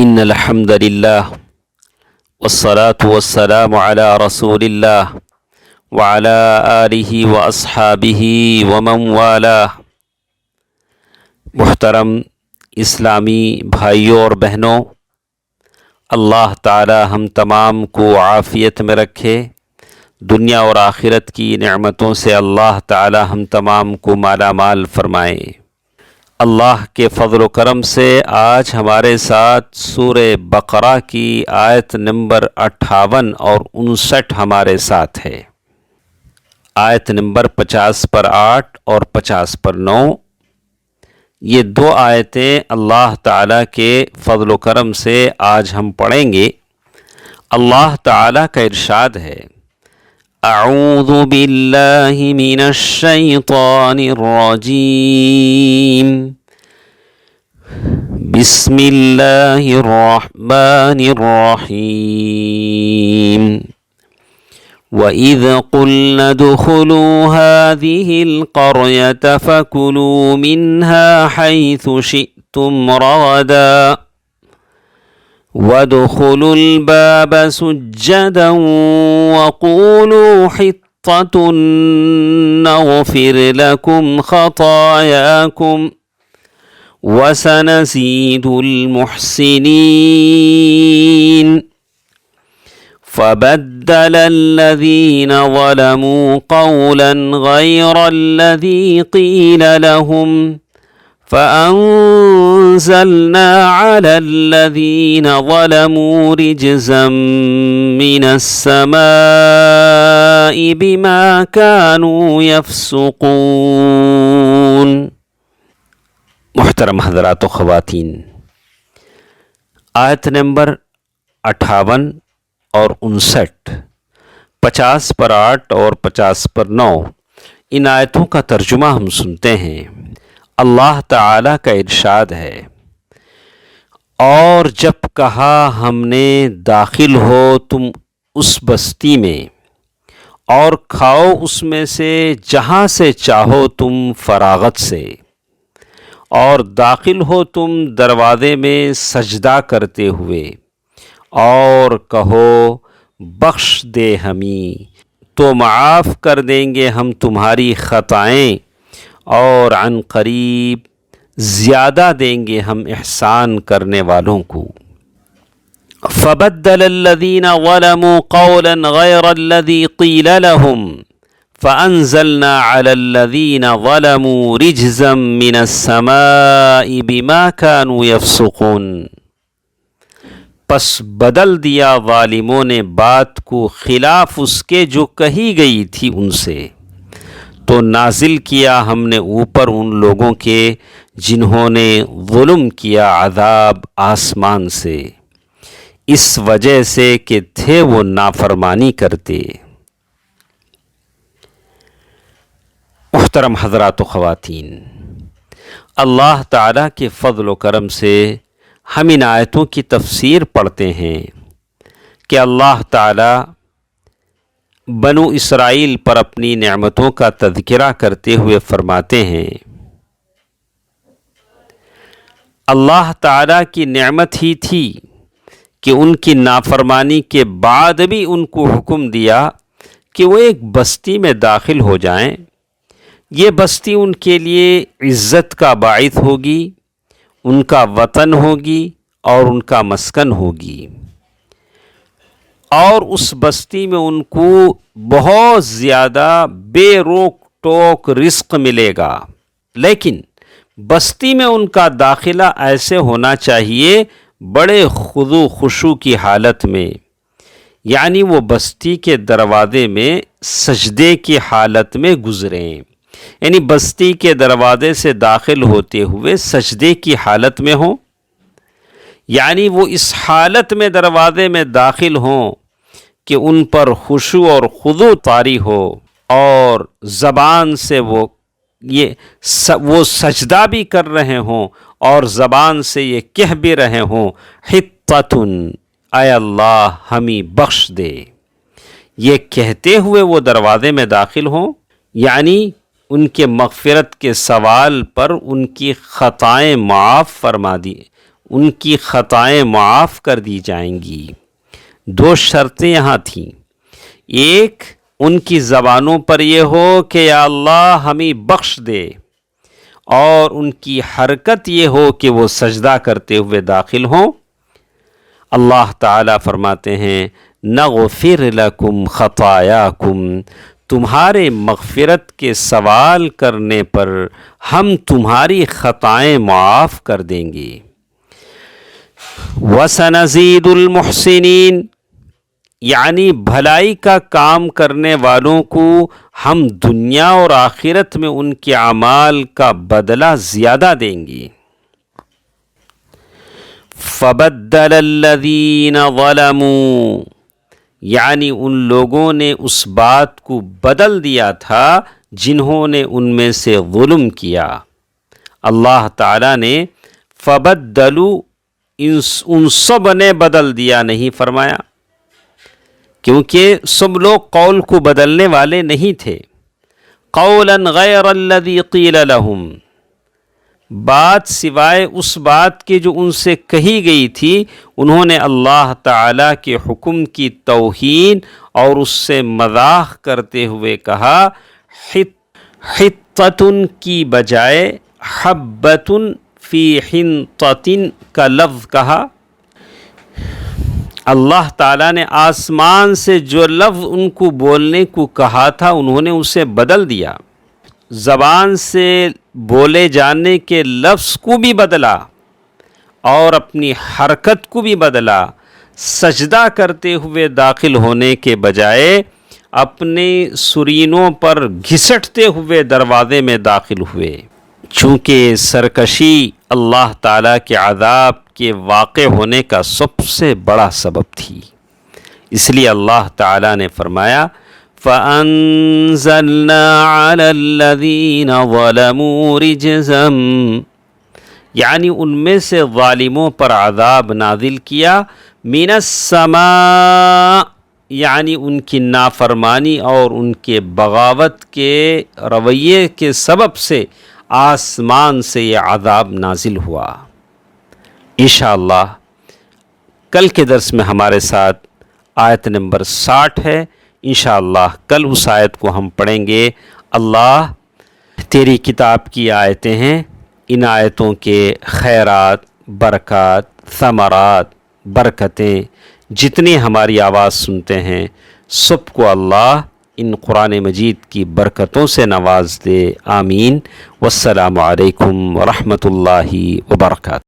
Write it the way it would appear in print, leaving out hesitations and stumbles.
ان الحمد للہ والصلاة والسلام علی رسول اللہ وعلی آلہ واصحابہ ومن والاه۔ محترم اسلامی بھائیوں اور بہنوں، اللہ تعالی ہم تمام کو عافیت میں رکھے، دنیا اور آخرت کی نعمتوں سے اللہ تعالی ہم تمام کو مالا مال فرمائے۔ اللہ کے فضل و کرم سے آج ہمارے ساتھ سورہ بقرہ کی آیت نمبر 58 اور 59 ہمارے ساتھ ہے۔ آیت نمبر 50 پر 8 اور 50 پر 9، یہ دو آیتیں اللہ تعالیٰ کے فضل و کرم سے آج ہم پڑھیں گے۔ اللہ تعالیٰ کا ارشاد ہے: اعوذ باللہ من الشیطان الرجیم، بسم اللہ الرحمن الرحیم۔ وَإِذْ قُلْنَا ادْخُلُوا هَٰذِهِ الْقَرْيَةَ فَكُلُوا مِنْهَا حَيْثُ شِئْتُمْ رَغَدًا وَادْخُلُوا الْبَابَ سُجَّدًا وَقُولُوا حِطَّةٌ نَغْفِرْ لَكُمْ خَطَايَاكُمْ وَسَنَزِيدُ الْمُحْسِنِينَ۔ فَبَدَّلَ الَّذِينَ ظَلَمُوا قَوْلًا غَيْرَ الَّذِي قِيلَ لَهُمْ فَأَنزَلْنَا عَلَى الَّذِينَ ظَلَمُوا رِجْزًا مِّنَ السَّمَاءِ بِمَا كَانُوا يَفْسُقُونَ۔ محترم حضرات و خواتین، آیت نمبر 58 اور 59، 50 پر 8 اور 50 پر 9، ان آیتوں کا ترجمہ ہم سنتے ہیں۔ اللہ تعالیٰ کا ارشاد ہے: اور جب کہا ہم نے داخل ہو تم اس بستی میں، اور کھاؤ اس میں سے جہاں سے چاہو تم فراغت سے، اور داخل ہو تم دروازے میں سجدہ کرتے ہوئے، اور کہو بخش دے ہمیں تو معاف کر دیں گے ہم تمہاری خطائیں، اور عن قریب زیادہ دیں گے ہم احسان کرنے والوں کو۔ فَبَدَّلَ الَّذِينَ ظَلَمُوا قَوْلًا غَيْرَ الَّذِي قِيلَ لَهُمْ فَأَنزَلْنَا عَلَى الَّذِينَ ظَلَمُوا رِجْزًا مِّنَ السَّمَاءِ بِمَا كَانُوا يَفْسُقُونَ۔ پس بدل دیا ظالموں نے بات کو خلاف اس کے جو کہی گئی تھی ان سے، تو نازل کیا ہم نے اوپر ان لوگوں کے جنہوں نے ظلم کیا عذاب آسمان سے، اس وجہ سے کہ تھے وہ نافرمانی کرتے۔ محترم حضرات و خواتین، اللہ تعالیٰ کے فضل و کرم سے ہم ان آیتوں کی تفسیر پڑھتے ہیں کہ اللہ تعالیٰ بنو اسرائیل پر اپنی نعمتوں کا تذکرہ کرتے ہوئے فرماتے ہیں، اللہ تعالیٰ کی نعمت ہی تھی کہ ان کی نافرمانی کے بعد بھی ان کو حکم دیا کہ وہ ایک بستی میں داخل ہو جائیں۔ یہ بستی ان کے لیے عزت کا باعث ہوگی، ان کا وطن ہوگی اور ان کا مسکن ہوگی، اور اس بستی میں ان کو بہت زیادہ بے روک ٹوک رزق ملے گا، لیکن بستی میں ان کا داخلہ ایسے ہونا چاہیے بڑے خضوع خشوع کی حالت میں، یعنی وہ بستی کے دروازے میں سجدے کی حالت میں گزریں، یعنی بستی کے دروازے سے داخل ہوتے ہوئے سجدے کی حالت میں ہوں، یعنی وہ اس حالت میں دروازے میں داخل ہوں کہ ان پر خشوع اور خضوع طاری ہو، اور زبان سے وہ سجدہ بھی کر رہے ہوں اور زبان سے یہ کہہ بھی رہے ہوں حطۃ، اے اللہ ہمیں بخش دے۔ یہ کہتے ہوئے وہ دروازے میں داخل ہوں، یعنی ان کے مغفرت کے سوال پر ان کی خطائیں معاف فرما دی، ان کی خطائیں معاف کر دی جائیں گی۔ دو شرطیں یہاں تھیں، ایک ان کی زبانوں پر یہ ہو کہ یا اللہ ہمیں بخش دے، اور ان کی حرکت یہ ہو کہ وہ سجدہ کرتے ہوئے داخل ہوں۔ اللہ تعالیٰ فرماتے ہیں نغفر لکم خطایاکم، تمہارے مغفرت کے سوال کرنے پر ہم تمہاری خطائیں معاف کر دیں گے۔ وَسَنَزِيدُ الْمُحْسِنِينَ، یعنی بھلائی کا کام کرنے والوں کو ہم دنیا اور آخرت میں ان کے اعمال کا بدلہ زیادہ دیں گے۔ فَبَدَّلَ الَّذِينَ ظَلَمُوا، یعنی ان لوگوں نے اس بات کو بدل دیا تھا جنہوں نے ان میں سے ظلم کیا۔ اللہ تعالیٰ نے فَبَدَّلُوا ان سب نے بدل دیا نہیں فرمایا، کیونکہ سب لوگ قول کو بدلنے والے نہیں تھے۔ قولا غیر الذی قیل لہم، بات سوائے اس بات کے جو ان سے کہی گئی تھی، انہوں نے اللہ تعالیٰ کے حکم کی توہین اور اس سے مذاق کرتے ہوئے کہا، حطۃ کی بجائے حبۃ فی حنطۃ کا لفظ کہا۔ اللہ تعالیٰ نے آسمان سے جو لفظ ان کو بولنے کو کہا تھا انہوں نے اسے بدل دیا، زبان سے بولے جانے کے لفظ کو بھی بدلا اور اپنی حرکت کو بھی بدلا۔ سجدہ کرتے ہوئے داخل ہونے کے بجائے اپنے سرینوں پر گھسٹتے ہوئے دروازے میں داخل ہوئے، چونکہ سرکشی اللہ تعالیٰ کے عذاب کے واقع ہونے کا سب سے بڑا سبب تھی۔ اس لیے اللہ تعالیٰ نے فرمایا فَأَنزَلْنَا عَلَى الَّذِينَ ظَلَمُوا رِجْزًا، یعنی ان میں سے ظالموں پر عذاب نازل کیا، مِنَ السَّمَاءِ، یعنی ان کی نافرمانی اور ان کے بغاوت کے رویے کے سبب سے آسمان سے یہ عذاب نازل ہوا۔ انشاءاللہ کل کے درس میں ہمارے ساتھ آیت نمبر 60 ہے، انشاءاللہ کل اس آیت کو ہم پڑھیں گے۔ اللہ تیری کتاب کی آیتیں ہیں، ان آیتوں کے خیرات، برکات، ثمرات، برکتیں جتنی ہماری آواز سنتے ہیں سب کو اللہ ان قرآن مجید کی برکتوں سے نواز دے، آمین۔ والسلام علیکم ورحمۃ اللہ وبرکاتہ۔